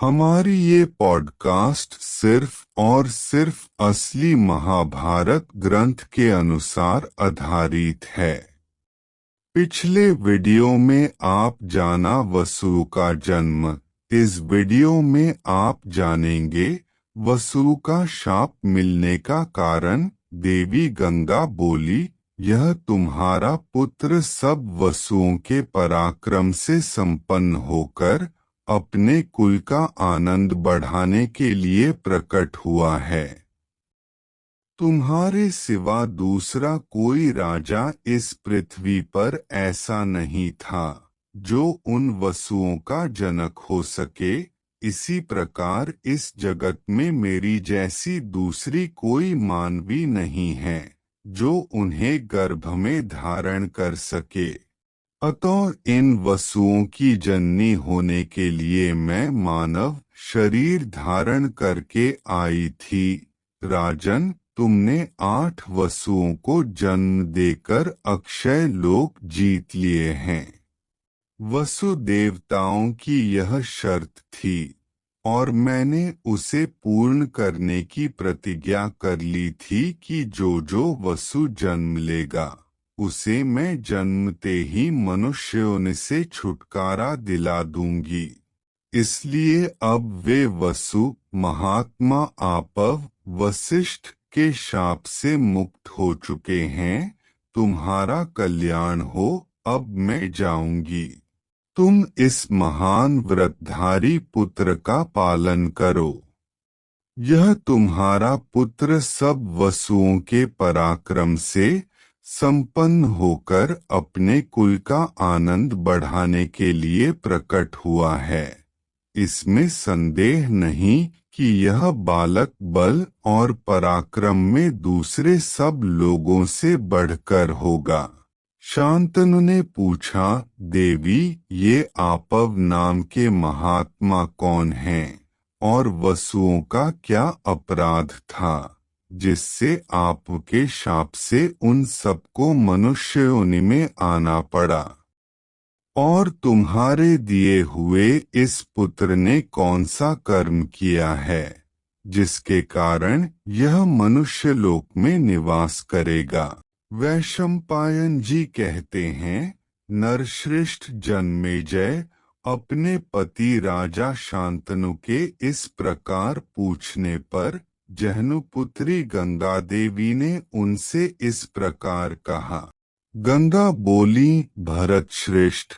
हमारी ये पॉडकास्ट सिर्फ और सिर्फ असली महाभारत ग्रंथ के अनुसार आधारित है। पिछले वीडियो में आप जाना वसु का जन्म। इस वीडियो में आप जानेंगे वसु का शाप मिलने का कारण। देवी गंगा बोली, यह तुम्हारा पुत्र सब वसुओं के पराक्रम से संपन्न होकर अपने कुल का आनंद बढ़ाने के लिए प्रकट हुआ है। तुम्हारे सिवा दूसरा कोई राजा इस पृथ्वी पर ऐसा नहीं था जो उन वसुओं का जनक हो सके। इसी प्रकार इस जगत में मेरी जैसी दूसरी कोई मानवी नहीं है जो उन्हें गर्भ में धारण कर सके। अतः इन वसुओं की जननी होने के लिए मैं मानव शरीर धारण करके आई थी। राजन, तुमने 8 वसुओं को जन्म देकर अक्षय लोक जीत लिए हैं। वसु देवताओं की यह शर्त थी और मैंने उसे पूर्ण करने की प्रतिज्ञा कर ली थी कि जो वसु जन्म लेगा उसे मैं जन्मते ही मनुष्यों से छुटकारा दिला दूंगी। इसलिए अब वे वसु महात्मा आपव वशिष्ठ के शाप से मुक्त हो चुके हैं। तुम्हारा कल्याण हो, अब मैं जाऊंगी। तुम इस महान व्रतधारी पुत्र का पालन करो। यह तुम्हारा पुत्र सब वसुओं के पराक्रम से संपन्न होकर अपने कुल का आनंद बढ़ाने के लिए प्रकट हुआ है। इसमें संदेह नहीं कि यह बालक बल और पराक्रम में दूसरे सब लोगों से बढ़कर होगा। शांतनु ने पूछा, देवी, ये आपव नाम के महात्मा कौन हैं और वसुओं का क्या अपराध था जिससे आपके शाप से उन सबको मनुष्य योनि में आना पड़ा? और तुम्हारे दिए हुए इस पुत्र ने कौन सा कर्म किया है जिसके कारण यह मनुष्य लोक में निवास करेगा? वैशंपायन जी कहते हैं, नरश्रेष्ठ जन्मेजय, अपने पति राजा शांतनु के इस प्रकार पूछने पर जहनुपुत्री गंगा देवी ने उनसे इस प्रकार कहा। गंगा बोली, भरत श्रेष्ठ,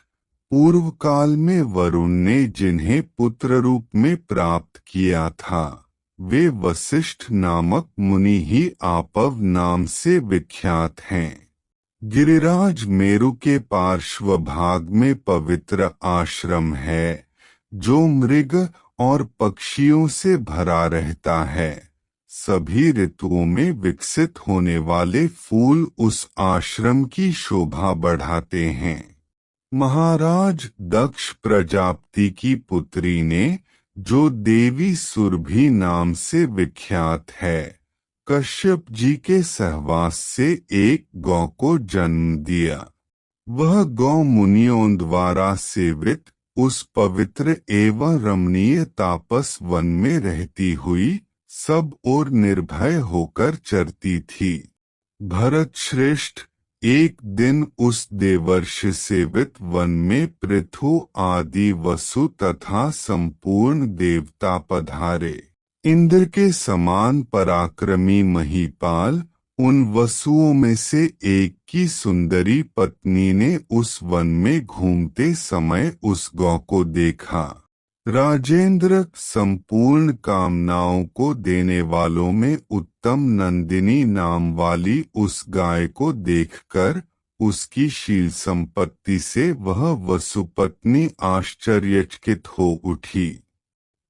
पूर्व काल में वरुण ने जिन्हें पुत्र रूप में प्राप्त किया था वे वशिष्ठ नामक मुनि ही आपव नाम से विख्यात हैं। गिरिराज मेरु के पार्श्व भाग में पवित्र आश्रम है जो मृग और पक्षियों से भरा रहता है। सभी ऋतुओं में विकसित होने वाले फूल उस आश्रम की शोभा बढ़ाते हैं। महाराज दक्ष प्रजापति की पुत्री ने, जो देवी सुरभि नाम से विख्यात है, कश्यप जी के सहवास से एक गौ को जन्म दिया। वह गौ मुनियों द्वारा सेवित उस पवित्र एवं रमणीय तापस वन में रहती हुई सब और निर्भय होकर चरती थी। भरत श्रेष्ठ, एक दिन उस देवर्षि सेवित वन में पृथु आदि वसु तथा संपूर्ण देवता पधारे। इंद्र के समान पराक्रमी महीपाल उन वसुओं में से एक की सुंदरी पत्नी ने उस वन में घूमते समय उस गौ को देखा। राजेंद्र, संपूर्ण कामनाओं को देने वालों में उत्तम नंदिनी नाम वाली उस गाय को देखकर उसकी शील संपत्ति से वह वसुपत्नी आश्चर्यचकित हो उठी।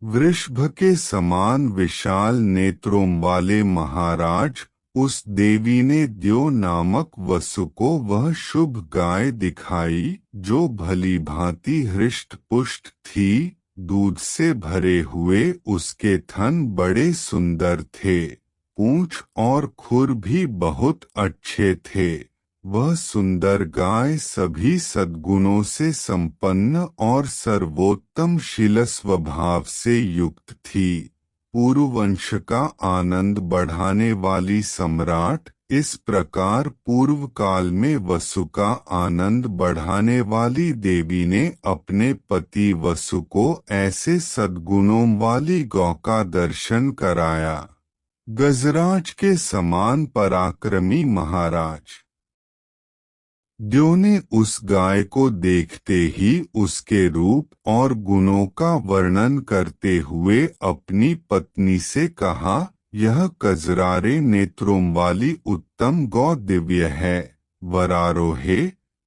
वृषभ के समान विशाल नेत्रों वाले महाराज उस देवी ने द्यो नामक वसु को वह शुभ गाय दिखाई जो भली भांति हृष्ट पुष्ट थी। दूध से भरे हुए उसके थन बड़े सुंदर थे, पूंछ और खुर भी बहुत अच्छे थे। वह सुंदर गाय सभी सद्गुणों से संपन्न और सर्वोत्तम शील स्वभाव से युक्त थी। पूर्ववंश का आनंद बढ़ाने वाली सम्राट, इस प्रकार पूर्व काल में वसु का आनंद बढ़ाने वाली देवी ने अपने पति वसु को ऐसे सद्गुणों वाली गौ का दर्शन कराया। गजराज के समान पराक्रमी महाराज द्यो ने उस गाय को देखते ही उसके रूप और गुणों का वर्णन करते हुए अपनी पत्नी से कहा, यह कजरारे नेत्रों वाली उत्तम गौ दिव्य है। वरारोहे,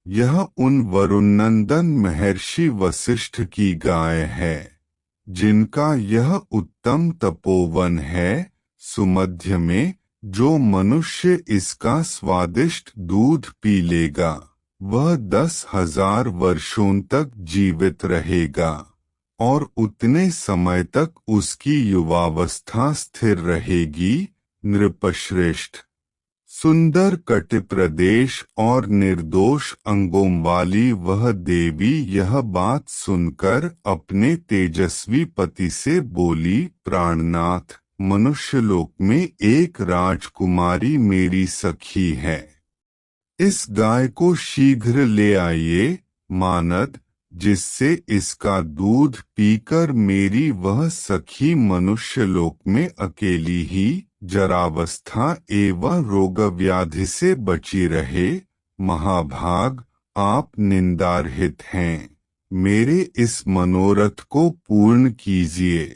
यह उन वरुणनंदन महर्षि वशिष्ठ की गाय है, जिनका यह उत्तम तपोवन है। सुमध्य में जो मनुष्य इसका स्वादिष्ट दूध पी लेगा, वह 10,000 वर्षों तक जीवित रहेगा और उतने समय तक उसकी युवावस्था स्थिर रहेगी। नृपश्रेष्ठ, सुंदर कट प्रदेश और निर्दोष अंगों वाली वह देवी यह बात सुनकर अपने तेजस्वी पति से बोली, प्राणनाथ, मनुष्यलोक में एक राजकुमारी मेरी सखी है। इस गाय को शीघ्र ले आइए, मानद, जिससे इसका दूध पीकर मेरी वह सखी मनुष्यलोक में अकेली ही जरावस्था एवं रोग व्याधि से बची रहे। महाभाग, आप निंदारहित हैं, मेरे इस मनोरथ को पूर्ण कीजिए।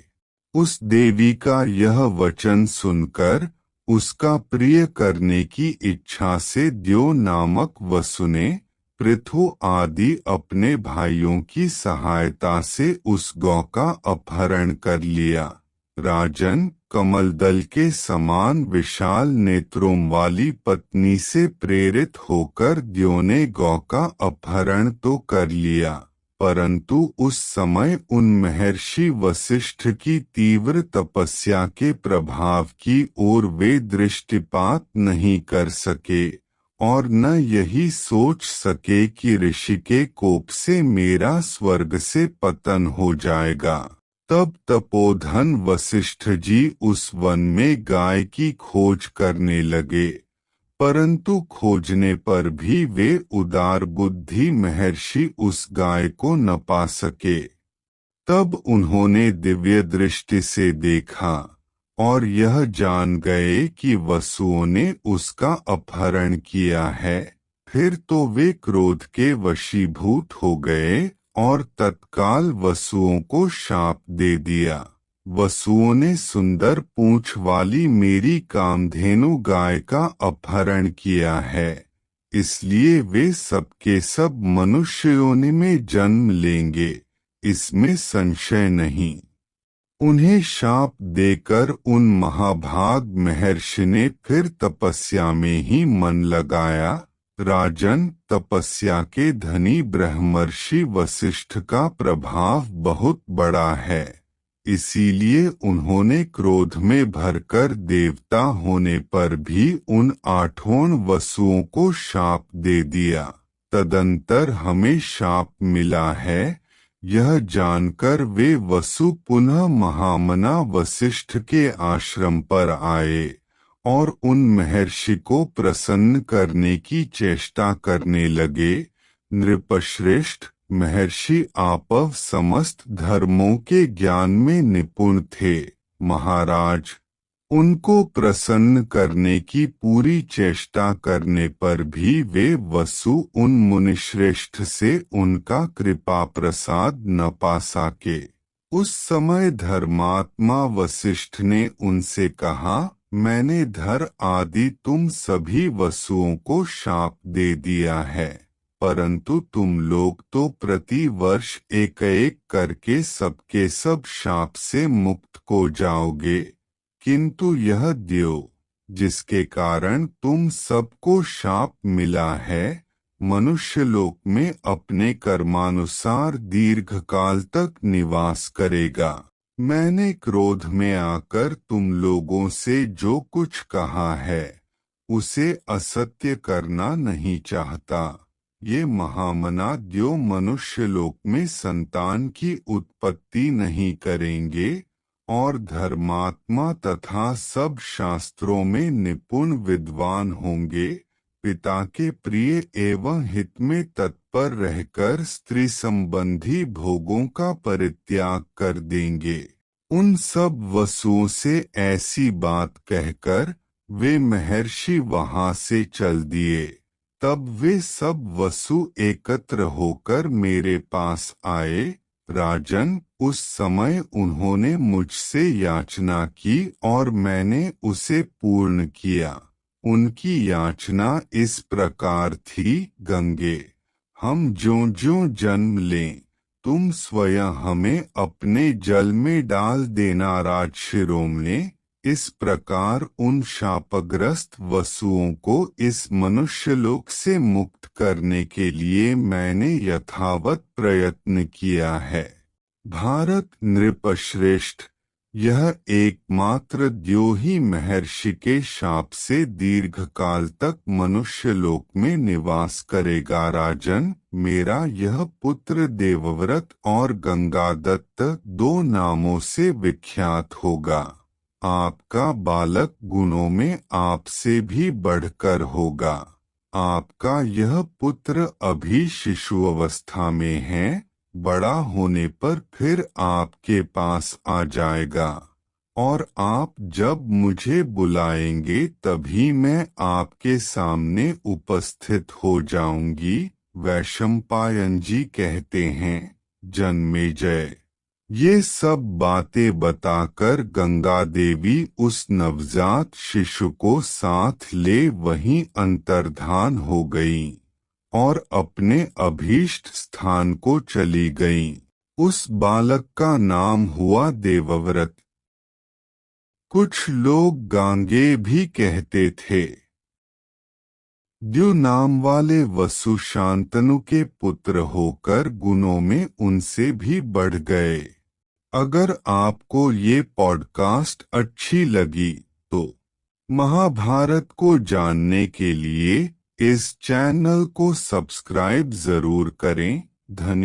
उस देवी का यह वचन सुनकर उसका प्रिय करने की इच्छा से द्यो नामक वसु ने पृथु आदि अपने भाइयों की सहायता से उस गौ का अपहरण कर लिया। राजन, कमलदल के समान विशाल नेत्रों वाली पत्नी से प्रेरित होकर द्यो ने गौ का अपहरण तो कर लिया, परंतु उस समय उन महर्षि वशिष्ठ की तीव्र तपस्या के प्रभाव की ओर वे दृष्टिपात नहीं कर सके और न यही सोच सके कि ऋषि के कोप से मेरा स्वर्ग से पतन हो जाएगा। तब तपोधन वशिष्ठ जी उस वन में गाय की खोज करने लगे, परंतु खोजने पर भी वे उदार बुद्धि महर्षि उस गाय को न पा सके। तब उन्होंने दिव्य दृष्टि से देखा और यह जान गए कि वसुओं ने उसका अपहरण किया है। फिर तो वे क्रोध के वशीभूत हो गए और तत्काल वसुओं को शाप दे दिया। वसुओं ने सुंदर पूंछ वाली मेरी कामधेनु गाय का अपहरण किया है, इसलिए वे सबके सब मनुष्य योनि में जन्म लेंगे, इसमें संशय नहीं। उन्हें शाप देकर उन महाभाग महर्षि ने फिर तपस्या में ही मन लगाया। राजन, तपस्या के धनी ब्रह्मर्षि वशिष्ठ का प्रभाव बहुत बड़ा है, इसीलिए उन्होंने क्रोध में भरकर देवता होने पर भी उन 8 वसुओं को शाप दे दिया। तदंतर हमें शाप मिला है, यह जानकर वे वसु पुनः महामना वशिष्ठ के आश्रम पर आए और उन महर्षि को प्रसन्न करने की चेष्टा करने लगे। नृपश्रेष्ठ, महर्षि आपव समस्त धर्मों के ज्ञान में निपुण थे। महाराज, उनको प्रसन्न करने की पूरी चेष्टा करने पर भी वे वसु उन मुनिश्रेष्ठ से उनका कृपा प्रसाद न पा सके। उस समय धर्मात्मा वशिष्ठ ने उनसे कहा, मैंने धर आदि तुम सभी वसुओं को शाप दे दिया है, परंतु तुम लोग तो प्रति वर्ष एक एक करके सबके सब शाप से मुक्त हो जाओगे, किंतु यह द्यो, जिसके कारण तुम सबको शाप मिला है, मनुष्यलोक में अपने कर्मानुसार दीर्घकाल तक निवास करेगा। मैंने क्रोध में आकर तुम लोगों से जो कुछ कहा है उसे असत्य करना नहीं चाहता। ये महामना द्यो मनुष्यलोक में संतान की उत्पत्ति नहीं करेंगे और धर्मात्मा तथा सब शास्त्रों में निपुण विद्वान होंगे, पिता के प्रिय एवं हित में तत्पर रहकर स्त्री संबंधी भोगों का परित्याग कर देंगे। उन सब वसुओं से ऐसी बात कहकर वे महर्षि वहां से चल दिए। तब वे सब वसु एकत्र होकर मेरे पास आए। राजन, उस समय उन्होंने मुझसे याचना की और मैंने उसे पूर्ण किया। उनकी याचना इस प्रकार थी, गंगे, हम ज्यों-ज्यों जन्म लें, तुम स्वयं हमें अपने जल में डाल देना राजशिरोमणे। इस प्रकार उन शापग्रस्त वसुओं को इस मनुष्यलोक से मुक्त करने के लिए मैंने यथावत प्रयत्न किया है। भारत नृपश्रेष्ठ, यह एकमात्र द्योही महर्षि के शाप से दीर्घकाल तक मनुष्यलोक में निवास करेगा। राजन, मेरा यह पुत्र देवव्रत और गंगादत्त दो नामों से विख्यात होगा। आपका बालक गुणों में आपसे भी बढ़कर होगा। आपका यह पुत्र अभी शिशु अवस्था में है, बड़ा होने पर फिर आपके पास आ जाएगा और आप जब मुझे बुलाएंगे तभी मैं आपके सामने उपस्थित हो जाऊंगी। वैशंपायन जी कहते हैं, जन्मेजय, ये सब बातें बताकर गंगा देवी उस नवजात शिशु को साथ ले वहीं अंतर्धान हो गईं और अपने अभीष्ट स्थान को चली गईं। उस बालक का नाम हुआ देवव्रत। कुछ लोग गांगे भी कहते थे। द्यु नाम वाले वसु शांतनु के पुत्र होकर गुणों में उनसे भी बढ़ गए। अगर आपको ये पॉडकास्ट अच्छी लगी तो महाभारत को जानने के लिए इस चैनल को सब्सक्राइब जरूर करें। धन्यवाद।